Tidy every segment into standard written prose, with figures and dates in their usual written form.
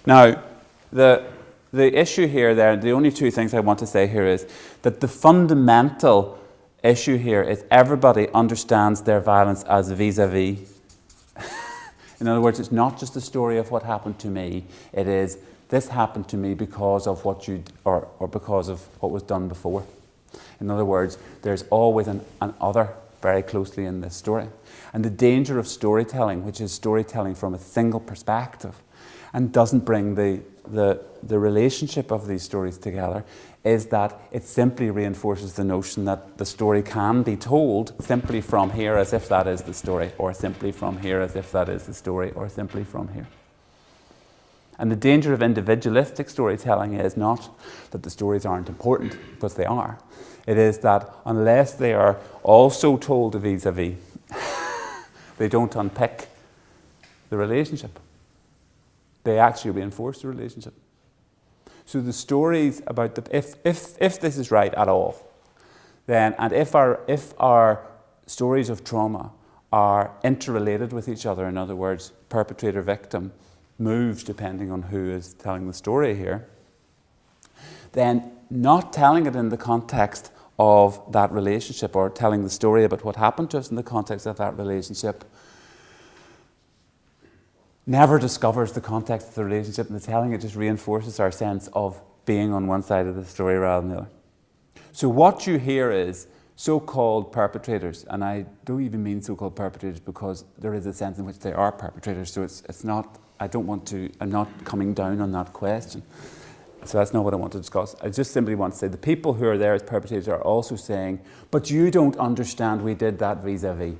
Now, the issue here, the only two things I want to say here is that the fundamental issue here is everybody understands their violence as vis-a-vis. In other words, it's not just the story of what happened to me. It is, this happened to me because of what you, or because of what was done before. In other words, there's always an other very closely in this story. And the danger of storytelling, which is storytelling from a single perspective, and doesn't bring the relationship of these stories together, is that it simply reinforces the notion that the story can be told simply from here as if that is the story, or simply from here as if that is the story, or simply from here. And the danger of individualistic storytelling is not that the stories aren't important, because they are. It is that unless they are also told vis-a-vis, they don't unpick the relationship. They actually reinforce the relationship. So the stories about if this is right at all, then, and if our stories of trauma are interrelated with each other, in other words, perpetrator-victim moves depending on who is telling the story here, then not telling it in the context of that relationship, or telling the story about what happened to us in the context of that relationship, never discovers the context of the relationship, and the telling it just reinforces our sense of being on one side of the story rather than the other. So what you hear is so-called perpetrators, and I don't even mean so-called perpetrators because there is a sense in which they are perpetrators, so it's not, I'm not coming down on that question. So that's not what I want to discuss. I just simply want to say the people who are there as perpetrators are also saying, but you don't understand we did that vis-a-vis.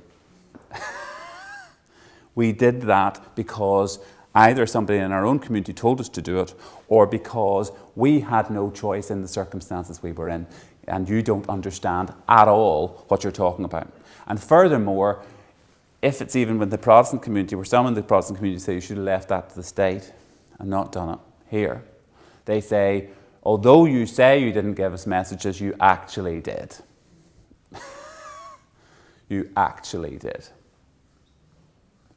We did that because either somebody in our own community told us to do it, or because we had no choice in the circumstances we were in, and you don't understand at all what you're talking about. And furthermore, if it's even with the Protestant community, where some in the Protestant community say you should have left that to the state and not done it here, they say, although you say you didn't give us messages, you actually did. You actually did.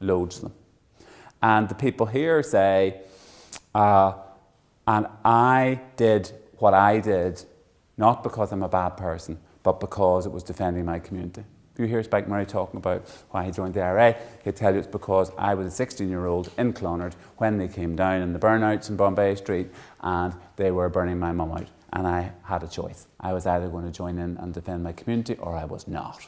Loads of them. And the people here say, and I did what I did, not because I'm a bad person, but because it was defending my community. If you hear Spike Murray talking about why he joined the IRA, he'll tell you it's because I was a 16-year-old in Clonard when they came down in the burnouts in Bombay Street and they were burning my mum out. And I had a choice. I was either going to join in and defend my community or I was not.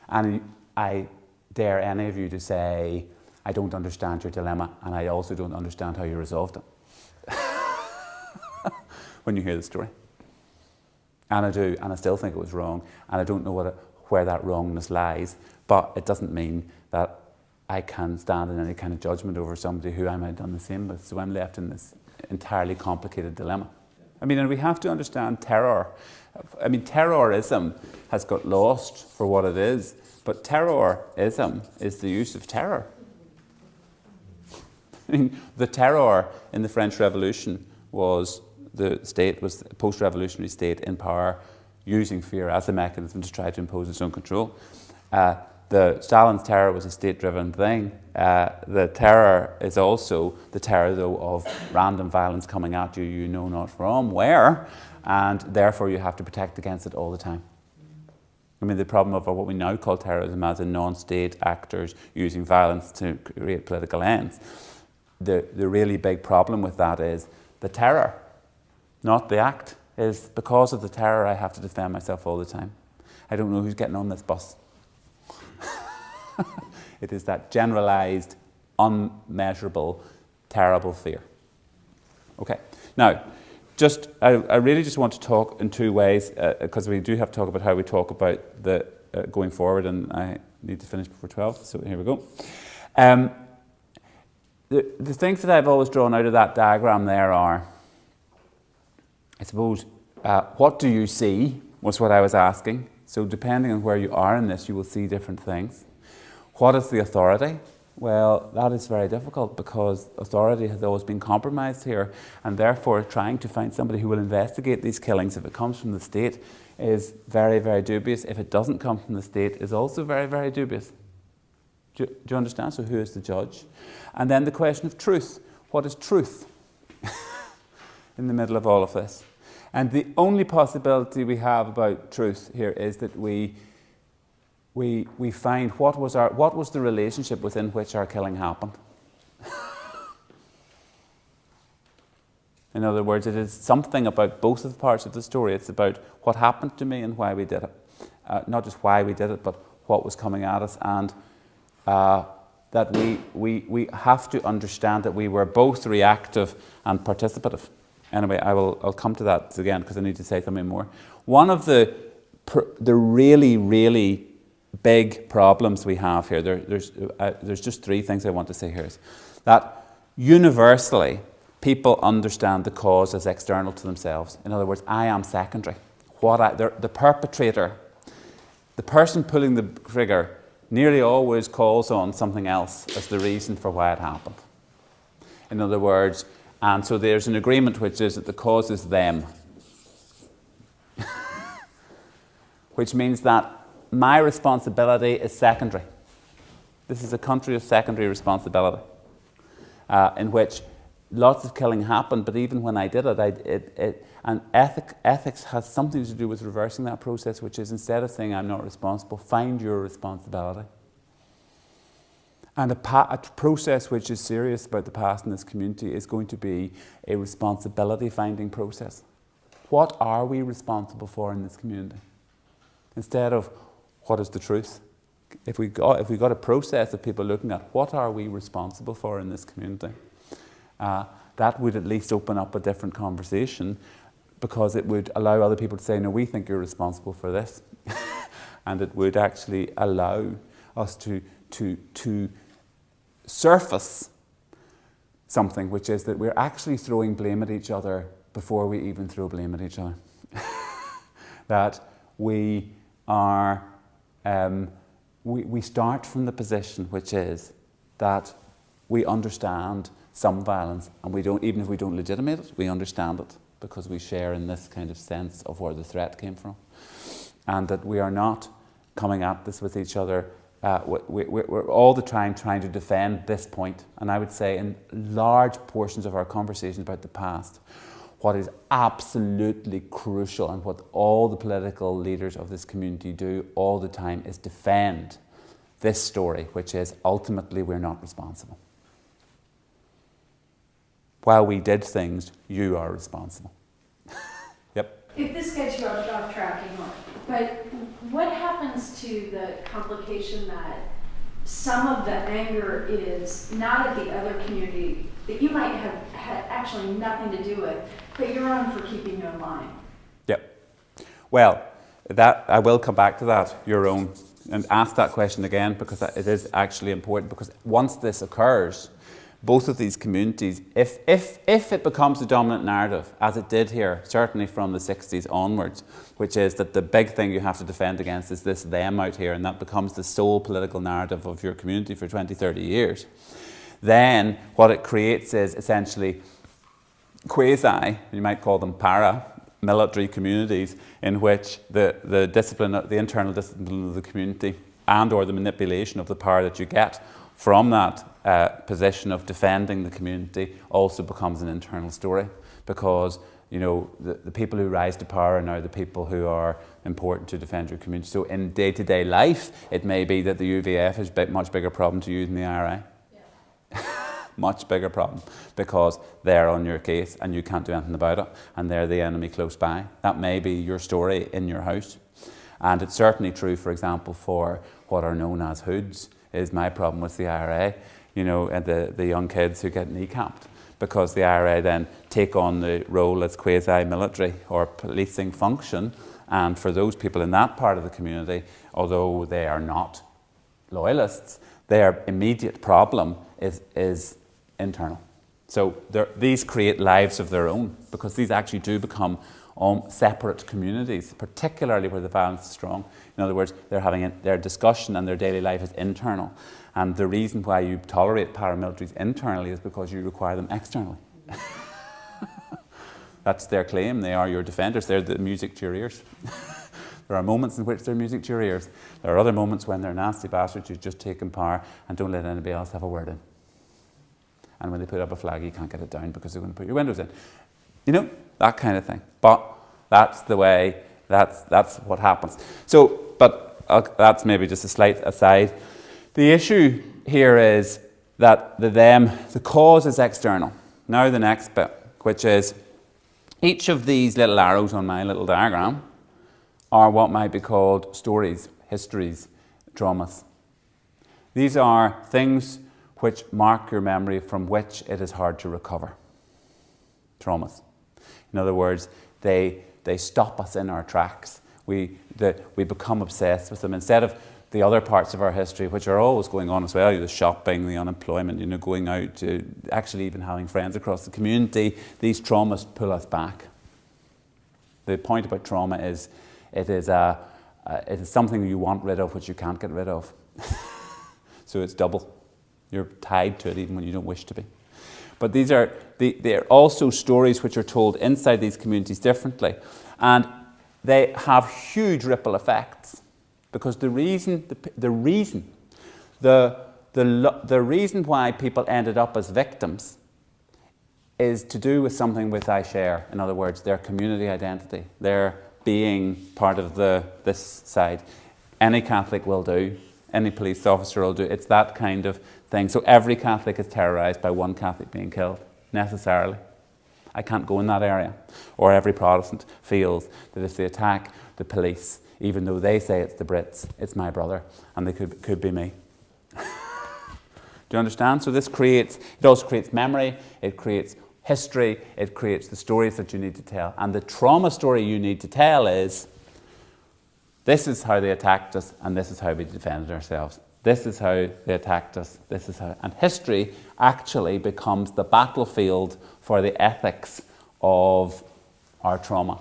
And I dare any of you to say, I don't understand your dilemma and I also don't understand how you resolved it. When you hear the story. And I do, and I still think it was wrong, and I don't know where that wrongness lies, but it doesn't mean that I can stand in any kind of judgment over somebody who I might have done the same with, so I'm left in this entirely complicated dilemma. I mean, and we have to understand terror. I mean, terrorism has got lost for what it is, but terrorism is the use of terror. I mean, the terror in the French Revolution was the state was a post-revolutionary state in power using fear as a mechanism to try to impose its own control. Stalin's terror was a state-driven thing. The terror is also the terror, though, of random violence coming at you, you know not from where, and therefore you have to protect against it all the time. I mean, the problem of what we now call terrorism as in non-state actors using violence to create political ends. The really big problem with that is the terror, not the act, is because of the terror I have to defend myself all the time. I don't know who's getting on this bus. It is that generalized, unmeasurable, terrible fear. Okay, now, I really just want to talk in two ways, because we do have to talk about how we talk about the going forward, and I need to finish before 12, so here we go. The things that I've always drawn out of that diagram there are, I suppose, what do you see was what I was asking. So depending on where you are in this, you will see different things. What is the authority? Well, that is very difficult because authority has always been compromised here, and therefore trying to find somebody who will investigate these killings if it comes from the state is very, very dubious. If it doesn't come from the state is also very, very dubious. Do you understand? So who is the judge? And then the question of truth. what is truth in the middle of all of this? And the only possibility we have about truth here is that we find what was the relationship within which our killing happened. In other words, it is something about both of the parts of the story. It's about what happened to me and why we did it. Not just why we did it, but what was coming at us. And that we have to understand that we were both reactive and participative. Anyway, I'll come to that again because I need to say something more. One of the really, really big problems we have here, there's just three things I want to say here, is that universally, people understand the cause as external to themselves. In other words, I am secondary. The perpetrator, the person pulling the trigger, nearly always calls on something else as the reason for why it happened. In other words, and so there's an agreement which is that the cause is them. Which means that my responsibility is secondary. This is a country of secondary responsibility, in which lots of killing happened, but even when I did it, and ethics has something to do with reversing that process, which is instead of saying I'm not responsible, find your responsibility. And a process which is serious about the past in this community is going to be a responsibility-finding process. What are we responsible for in this community? Instead of what is the truth? If we got a process of people looking at what are we responsible for in this community, that would at least open up a different conversation, because it would allow other people to say, no, we think you're responsible for this. And it would actually allow us to surface something, which is that we're actually throwing blame at each other before we even throw blame at each other. That we are, we start from the position which is that we understand some violence, and we don't, even if we don't legitimate it, we understand it because we share in this kind of sense of where the threat came from, and that we are not coming at this with each other. We're all the time trying to defend this point, and I would say in large portions of our conversations about the past, what is absolutely crucial and what all the political leaders of this community do all the time is defend this story, which is ultimately we're not responsible. While we did things, you are responsible. Yep. If this gets you off track, but what happens to the complication that some of the anger is not at the other community that you might have had actually nothing to do with, but you're on for keeping you in line? Yep. Well, that I will come back to that, your own, and ask that question again, because it is actually important, because once this occurs, both of these communities, if it becomes the dominant narrative, as it did here, certainly from the 60s onwards, which is that the big thing you have to defend against is this them out here, and that becomes the sole political narrative of your community for 20, 30 years, then what it creates is essentially quasi, you might call them para-military communities, in which the discipline, the internal discipline of the community and or the manipulation of the power that you get from that position of defending the community also becomes an internal story, because you know the people who rise to power are now the people who are important to defend your community. So in day-to-day life, it may be that the UVF is a much bigger problem to you than the IRA. Yeah. Much bigger problem, because they're on your case and you can't do anything about it, and they're the enemy close by. That may be your story in your house. And it's certainly true, for example, for what are known as hoods, is my problem with the IRA, you know, and the young kids who get kneecapped, because the IRA then take on the role as quasi-military or policing function, and for those people in that part of the community, although they are not loyalists, their immediate problem is internal. So these create lives of their own, because these actually do become separate communities, particularly where the violence is strong. In other words, they're having their discussion and their daily life is internal. And the reason why you tolerate paramilitaries internally is because you require them externally. That's their claim. They are your defenders. They're the music to your ears. There are moments in which they're music to your ears. There are other moments when they're nasty bastards who've just taken power and don't let anybody else have a word in. and when they put up a flag, you can't get it down because they're going to put your windows in. You know, that kind of thing. But that's the way, that's what happens. So, but that's maybe just a slight aside. The issue here is that the cause is external. Now the next bit, which is each of these little arrows on my little diagram are what might be called stories, histories, traumas. These are things which mark your memory from which it is hard to recover. Traumas. In other words, they stop us in our tracks. We become obsessed with them. Instead of the other parts of our history, which are always going on as well, the shopping, the unemployment, going out, actually even having friends across the community, these traumas pull us back. The point about trauma is it is something you want rid of which you can't get rid of. So it's double. You're tied to it even when you don't wish to be. But they're also stories which are told inside these communities differently. And they have huge ripple effects. Because the reason why people ended up as victims is to do with something which I share. In other words, their community identity, their being part of this side. Any Catholic will do. Any police officer will do. It's that kind of thing. So every Catholic is terrorised by one Catholic being killed, necessarily. I can't go in that area. Or every Protestant feels that if they attack the police, even though they say it's the Brits, it's my brother, and they could be me. Do you understand? So it also creates memory, it creates history, it creates the stories that you need to tell. And the trauma story you need to tell is, this is how they attacked us, and this is how we defended ourselves. This is how they attacked us, this is how... And history actually becomes the battlefield for the ethics of our trauma.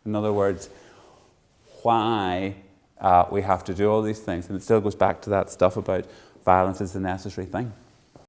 In other words, why we have to do all these things. And it still goes back to that stuff about violence is a necessary thing.